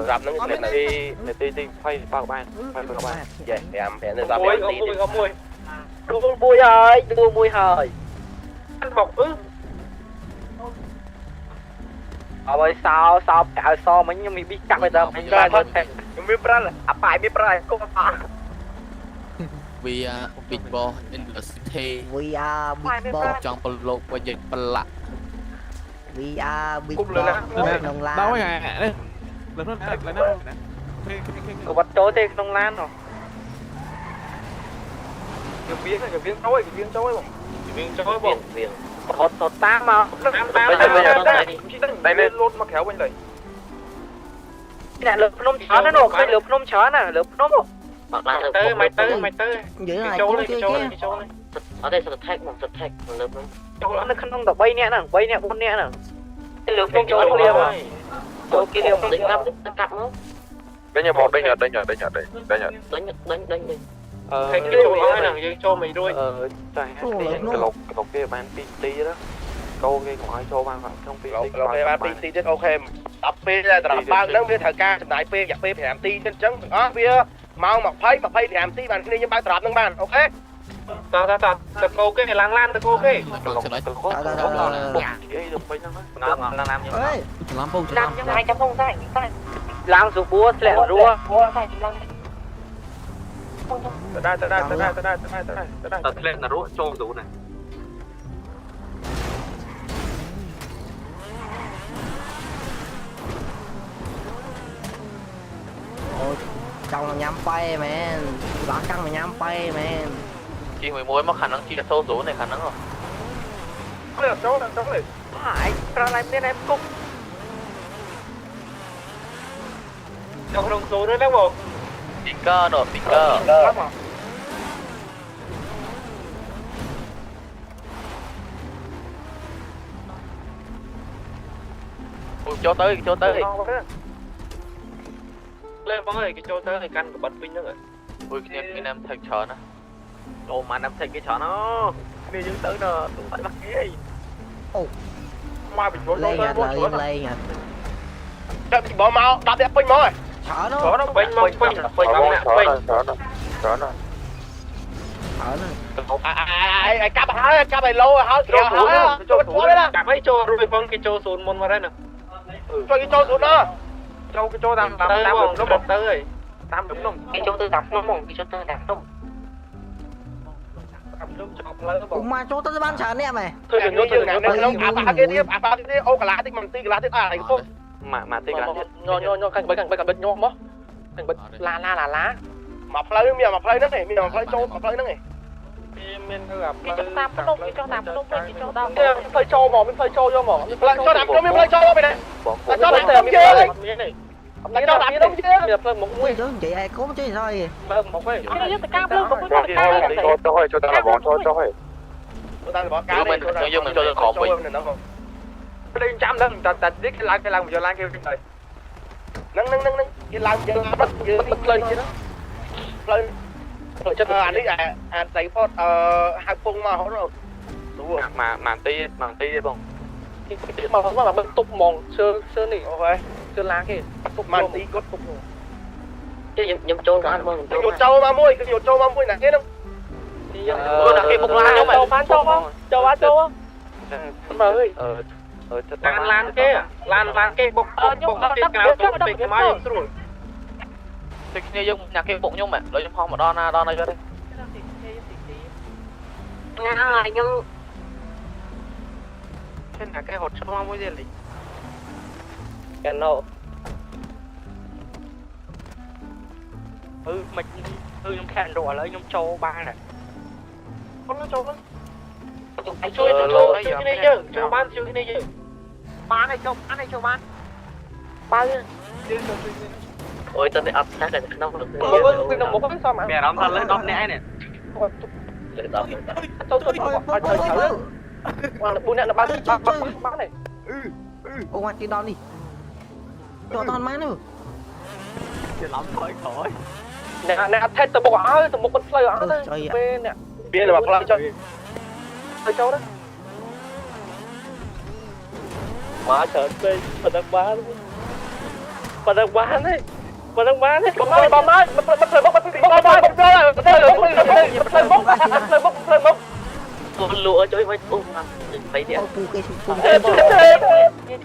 gặp nó lên này đi phay bao ban vậy em phải nên mùi không mùi đua mùi hơi anh bọc Ôi sao cả so mấy mình biết chắc bây giờ mình ra thôi. mình biết ra là phải biết ra không phải vì big ball in the city we are big boss ចង់ប្រឡូកប្រយ័ត្នប្រឡាក់ we are big Cục boss lửa nông la Đâu rồi nè. Lần nó lại nó. Cô bắt trôi thì không lan rồi. cái viên trôi bông Thột tam mà. đây lên luôn mà khéo bên này Cái này lượp nôm chó nó nổ, cái lượp nôm chó nè, lượp nôm không? mày tư giữ lại chỗ cô này kia chỗ này ở đây sẽ thách lượp Chỗ nó không được bay nè, bốn nè nè. Cái lượp nôm chó nó liều à? Chỗ kia liều định lắm, cặp nó. đây nhà một đây nhật Đánh cái chỗ này là cho mày đuôi trời cái lục kia bán PT đó câu kia còn ai cho ban trong PT lộc cái bán PT chết ok tập p là tập ban nó biết thời ca đại p giặc p phải làm ti trên trắng đó bia mau mặc phây thì làm ti bàn cái này như bán tập nâng bàn ok ta cô cái này lang lan ta cô cái lang rụt búa lẹ rùa ta lên là rút cho rủ này trong là nhắm bay man bán căng mà nhắm bay man chi 11មកខណ្ឌហ្នឹងជីសូសូnày khả năng rồi chỗ này phải ra lại bên em cục trong đồng số nữa đúng không speaker nữa speaker cho tới lên bóng ơi cái chỗ tới này căn của bật pin nữa rồi ui cái nam thật chờ nó đồ mà nằm thành cái chó nó đi đứng tới nó cũng phải bắt cái gì mai bị trốn lên nha đập bị bỏ máu đập đẹp pin máu rồi chở nó chó nó pin ai cá bài lâu rồi hả cặp ấy cho rồi phân cái cho xuống môn vào đây nè cho cái cho xuống đó cho cái cho tam nó bật tới rồi tam đúng không cái chỗ tư đặt nó mong cái chỗ tư đặt không mà chỗ tao bán sẵn em này thôi đừng nó cái tiếp ô cả lá tích mình tí lá tiếp này không mà tí lá tiếp nhô cạnh bên nhô mó cạnh bên lá mà play mi mà play nó này mi mà play trâu mà play nó này cái trong tam cái trong tam play trâu mà mình play trâu cho mà play cho đạp nó mình play trâu bên này cho đạp tiền mình chơi này cho đạp gì đâu chứ mình play một ui chứ chị ai cố chứ thôi một cái cái này cam luôn một cái cam cho ta là bọn cho ta là bọn cá này mình cho khổ bị đây trăm đó ta biết cái lan giờ lan kêu rồi nâng cái lan bắt lên chứ đó lên rồi cho anh ấy tại phốt hai phun mà rồi đúng rồi màn ti đi bông mà không là mình tục mòn sơ nỉ ok sơ lá kì tục màn ti cốt tục chứ nhầm trâu nó bông cái trâu ma môi nè thế không là cái bông lan giống mày trâu mà ơi lan cái bông cái cáo cái máy rồi thì như nhạc cái bụng nhung mẹ lấy trong mà đo này cho đi nhưng thế là cái hột trâu môi gì vậy cái nổ mình nhung khen đồ lấy nhung trâu ba này con nó trâu đó chui cái này chứ trâu bán chui cái này chứ bán này trâu bán ôi tao đi ấp sát này nó được một cái sao mà mẹ đóng thân lên đóng nẻ này buôn này là bán này ông ăn cái đòn đi cho con má nữa nè thay từ một áo từ một con play áo thôi bên nè bên là play cho play châu đó má trời bên phần đang bán đấy phần đang bán đấy bom má mình chơi bốc lụa chơi với mấy điện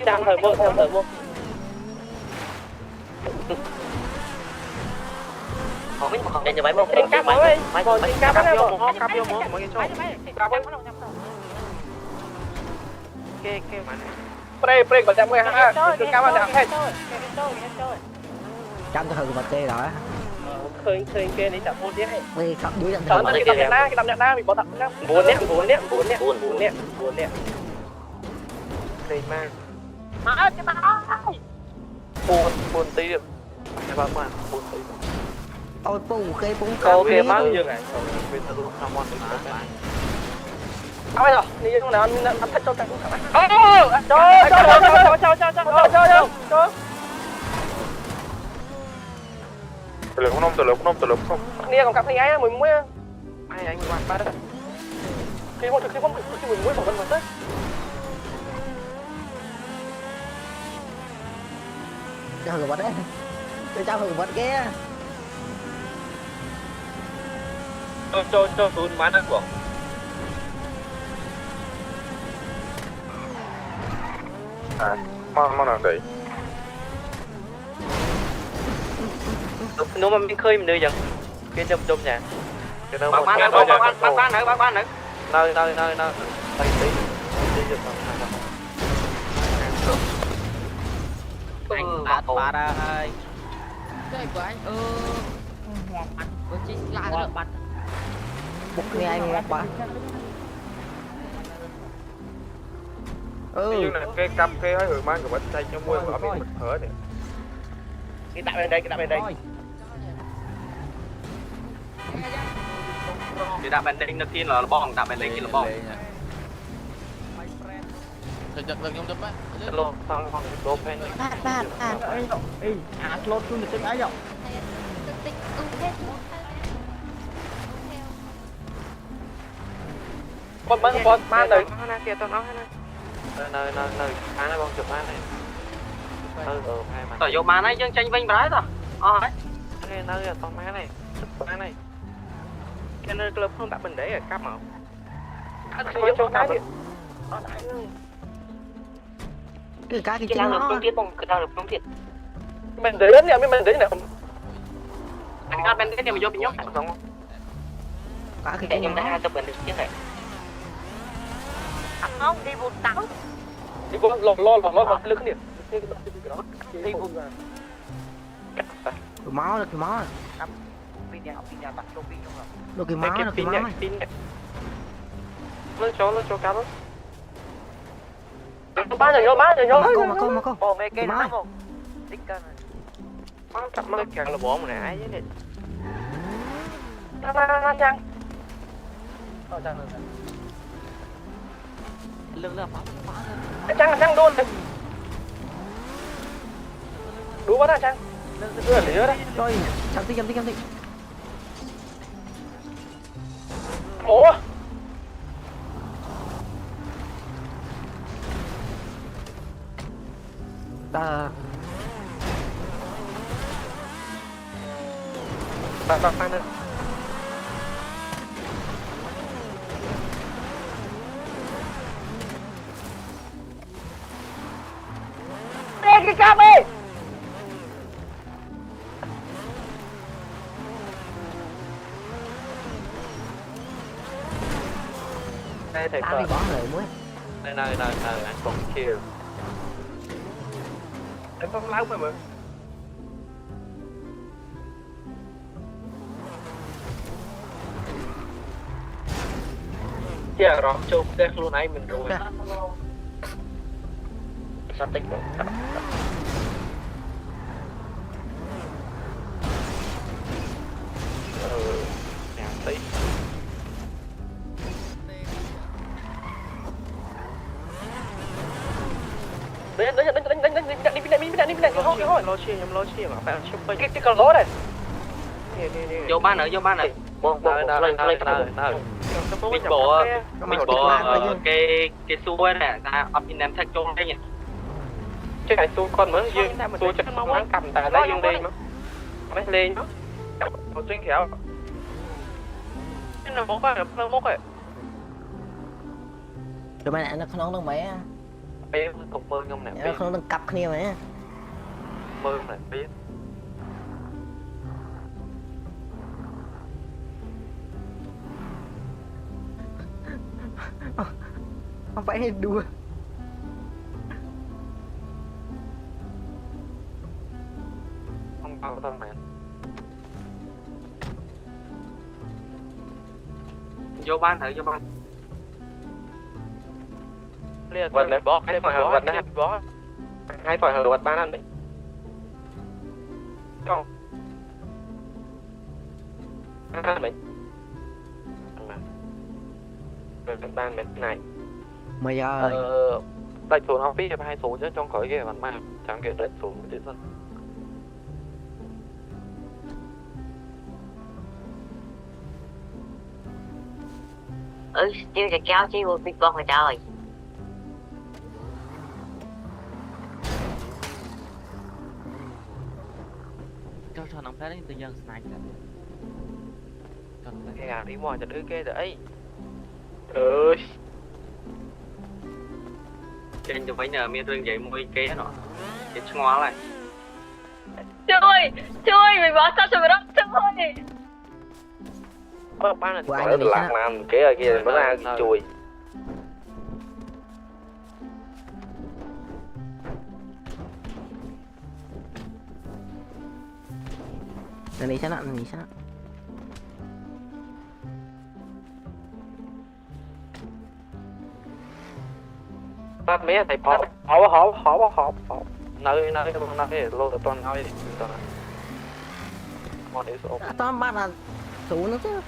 đang thời bốc không biết mà nhà máy bốc cáp ơi cáp vô mọi người cho cái mà pre bật em ha cái cáp là hết chăm cho hư mà tê rồi khơi kia đi chặt buôn đi hay vì khắp dưới đằng cái đầm nhạc na bị bỏ đặt na buồn nè đây mang buồn tí được các bạn mà buồn tí ôi bù cây bún câu kia mang như này ai rồi đi trong nào anh thích cho cái cho từ lực không nghe còn cặp thấy ai mình mới ai anh bạn ba đấy khi một mình mới phỏng vấn tới cho hư vật đấy cho hư vật kia cho tụi bán ăn của mong nào đấy nếu mà mình khơi mình đưa dần cái trong nhà bán nữa nơi tí được anh bà đây cái của anh hoàng bắn với chiếc lá nó được bắn một nghe anh ngọc bà nhưng là cái cặp cái hơi mang của bánh tay cho mua ở bên mình thở này cái đặt bên đây thì đạp bên đây nó kia là bong đạp bên đây kia là bong giật được trong á lô xong lô phen lột luôn được cái rồi con man này kia tao nói nơi má nó con chụp má này tao vô má này dân tranh vinh bái tao nơi tao má này má này cái nơi club không đặt mình để ở cắp mà cho cái cái cá cái đang chân được nó không thiết bông đang được không thiết mình để đến nè mình để nè anh ăn bên cái này mình vô bị nhốt không cá cái cái chân em đã nó hai tập bên được chứ này không đi vụt tắm đi có lo vào lực nè máu rồi Đồ cái máu, đồ cái máu này. Lên cho cá đó. Bán rồi Mà cô. Cái máu này. Cặp mắt càng là bỏ một nè ai vậy nè. Chăng. Chăng đôn. Đủ quá Chăng. Đưa lửa đấy. Rồi, chậm tí. Ủa. Ta Bạn ơi. Cái cam ơi. Đây thầy ta đi bỏ người mới. Này anh còn kia. Em không láo mà. Dạ rồi, chụp đẹp luôn ấy mình rồi. Sao tích được? Nè tí. Đánh, thôi. Lo chia mà phải shopping. Cái con lỗ này. Vô ban nữa. Này, Mình bộ cái xuôi này ta up in em thách trôn đây nhỉ. chứ này xu con mới dương xu chắc nó cầm tại đây dương đi mà mấy lên đó một chuyên khéo nó mốc ấy Rồi mày này nó không đang mẹ. bé cục mơ không nè Nó không đang cặp kia mày. mơ này bé Không phải đùa. không bao tâm mẹ Vô ban. vật này bó cái phải hở vật này bó hai phải hở vật ban ăn đấy không ăn đấy ban mệt này Mày ơi. đại số học phí hai số chứ trong khỏi cái mặt mà chẳng kể đại số một chút thôi Tiêu sẽ kéo chứ vô big bong rồi trời. Cho nó phép đến từ dân sniper. cái gà đi ngoài cho đứa kia đấy ơi Trên cho mấy nhờ miên rừng dậy mùi kế nó. Cái ngó lại. Chui, mày bỏ sao rồi đó, chui. ban là Của anh ở này lạc sao? mà kế ở kia nó ra chùi Này sana. bắt mấy thầy phò họp nơi lô tập toàn nói toàn con đấy số Tao bắt là số nó chứ.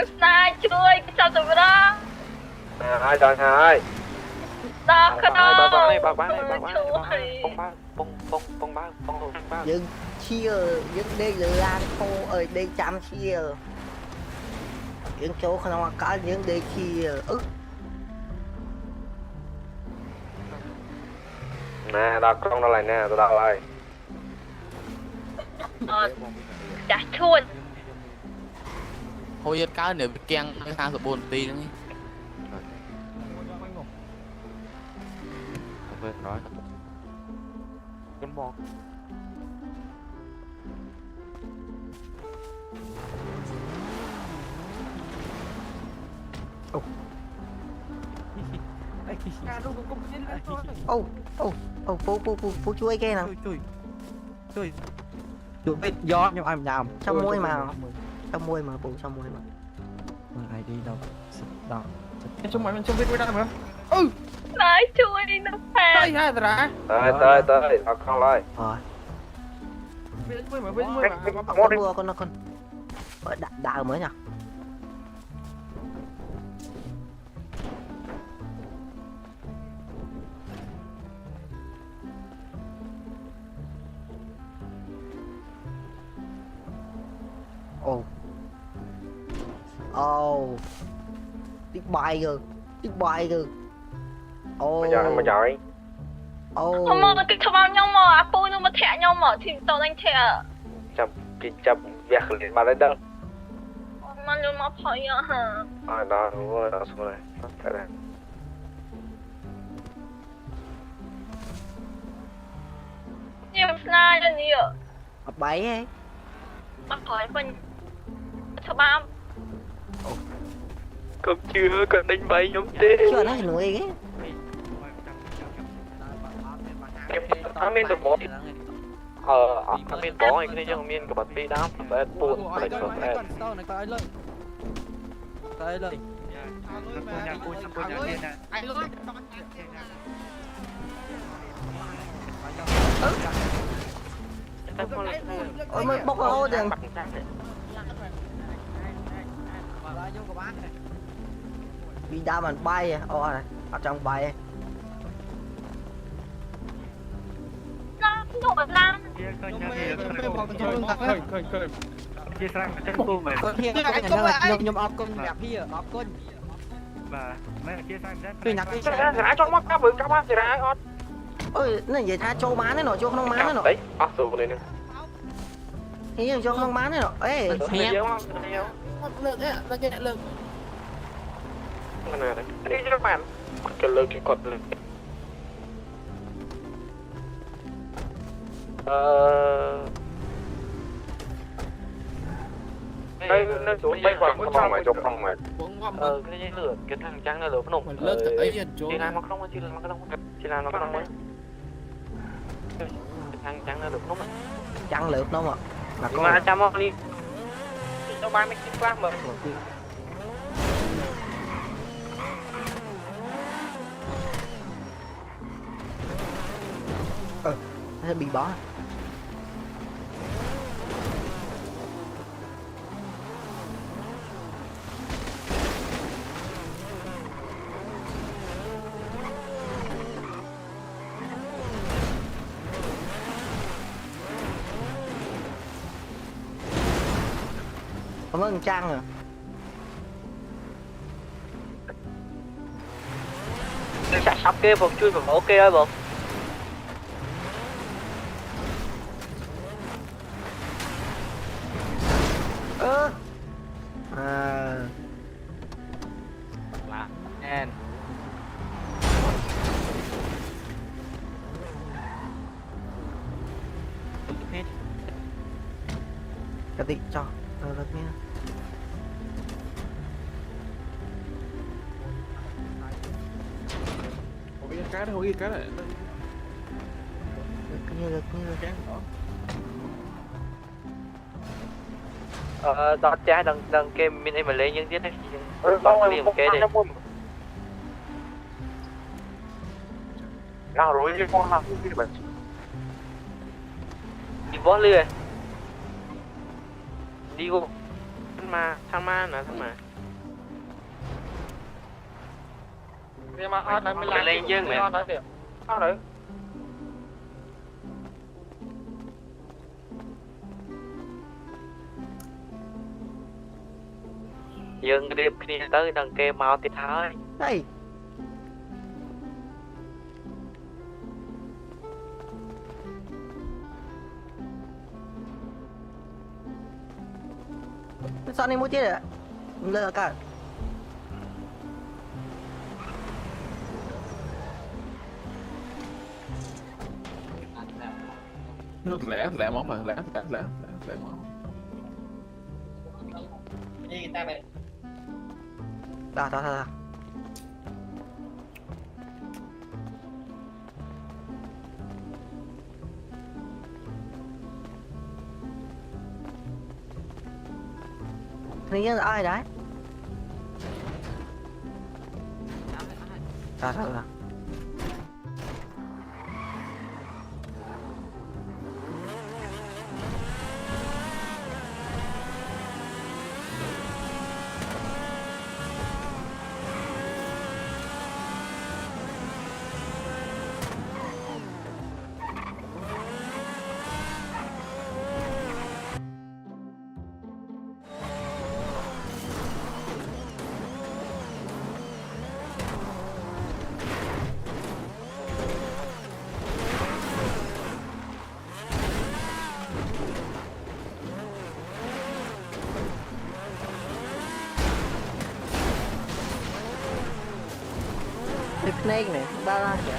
Snipe, chui, sao rồi đó. hai rồi hai Đó, cái đó. bác bán này bông ba Dương chia, dương đây là khô ở đây chăm chia. Dương chỗ không có dương đây chia. nè đặt con nó lại nè tôi đặt lại Đã chui. Thôi giật cá nếu bị keng cái thang 4 tí nữa. Rồi. បង ô ô phu chui kia nè Tụi biết gió nhưng ai nhầm. trong môi mà phu trong môi mà Mà ai đi đâu? Đó. Chúng mày mình chung biết với đâu mà. Nói chui đi nó phạt. Tới hai ra. Tới, tao con lại. rồi Với mà. con đua con đã mới nhỉ ồ tiếng bay kìa ồ Mà giỏi. ồ Không mà cái thằng bao nhau mà à bôi nó mà thẻ nhau mà thì tao đánh thẻ. Chập việc liền mà lên đâu. Mà nó mà phải à hả? Đó, đúng rồi, đó xuống này. Cái này. Nhiều sai rồi nhiều. bay ấy Mà khỏi mình. Thằng bao. Không chưa còn đánh bay nhóm tê chưa nói nuôi cái Thằng miên được bó thằng miên bó anh cái chẳng miên của bật bê đám phải buồn phải sớm em Tới lên. ôi mới bốc ô đừng bị đau mình bay ô này ở trong bay Nó nổi lắm. Chia sang chân cô mày. Con hiền con nhà nơi nhom ọc con đẹp hi ọc con. Và mấy chia sang rất. Tôi nhắc đi. Ra cho mắt cá bự cá mắt thì ra ớt ôi này vậy tha châu má đấy nọ châu không má đấy nọ đấy số này nữa hình như châu không má đấy nọ ê lượng cái này đấy đi cho các bạn cái lượng cái cột lượng đây nó xuống bay vào cái mày trong phòng mày cái dây lửa cái thằng trắng nó lửa nó nổ chỉ làm nó không chỉ làm nó không ấy thằng trắng nó lửa nó chặn lượt đâu mà con là chăm không đi cho ba mấy cái quá mà nó bị bỏ cảm ơn Trang à sắp kia vùng chui vùng ok ơi bộ En. cái gì cho được nha Hồi cái này. được như đó trái đằng kia mình em mà lấy những tiết này đó liền một cái đi nào rồi chứ con làm cái gì đi bó lừa đi cô thằng ma nè thằng mà mình lên chứ mẹ sao đấy dừng cái đêm kia tới đằng kia mau thì thôi đây sao này mua tiết ạ lừa cả lẻ món mà lẻ món Thôi. Thì là ai đấy? Thôi. Snake này, ba la kìa.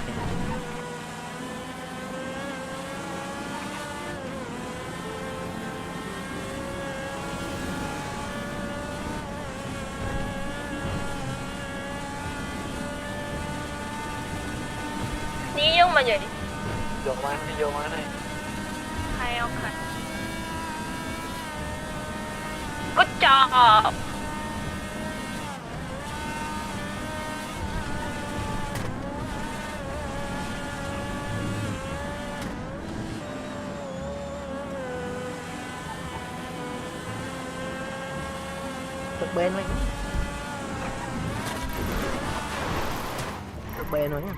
Đi vô mà vậy? Vô mà đi vô mà này. Hay không hả? Good job. Được bên thôi. Được bên thôi nhá.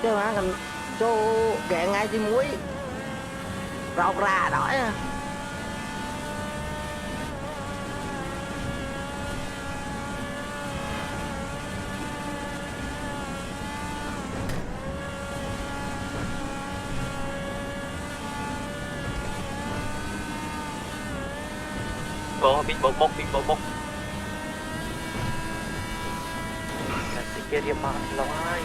Chứ mà cần cho ghẹ ngay thì muối rau ra đói à. Bị bốc. Cái kia đi mà lo ai.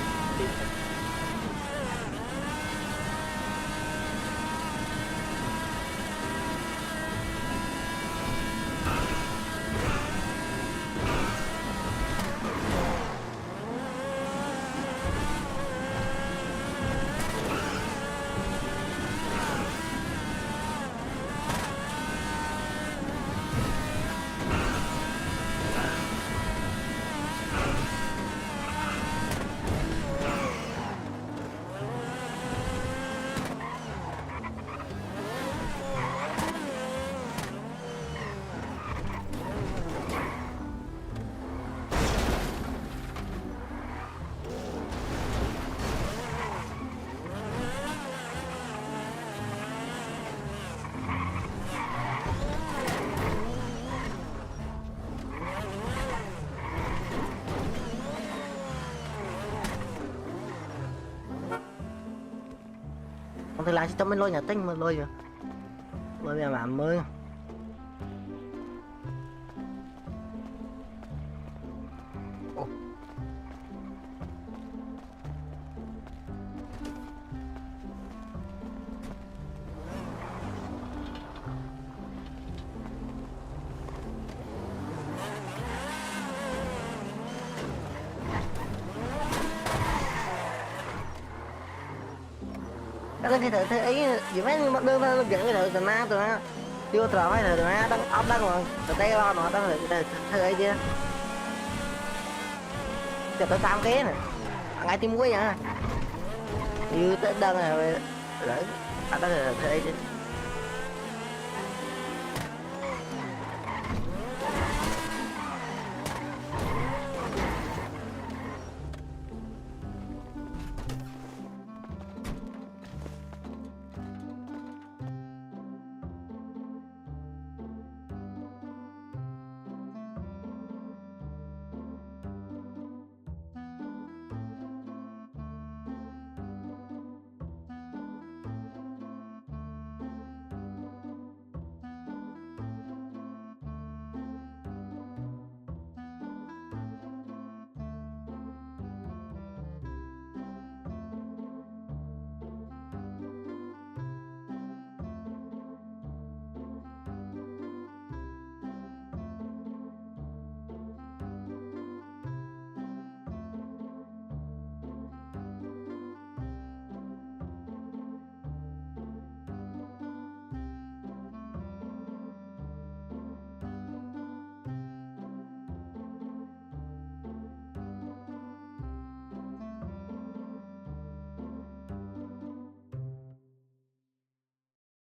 Thì lại cho mình lôi nhà tinh mà lôi về làm mới. Cái thử ấy gì mấy mà đưa ra dẫn cái thử tụi nó chưa trò mấy thử tụi nó đang ốp đang mà tụi tay lo nó đang thử ấy kia cho tới 8 kế này ngay tim cuối nha như tới đơn này rồi đó thử ấy chứ.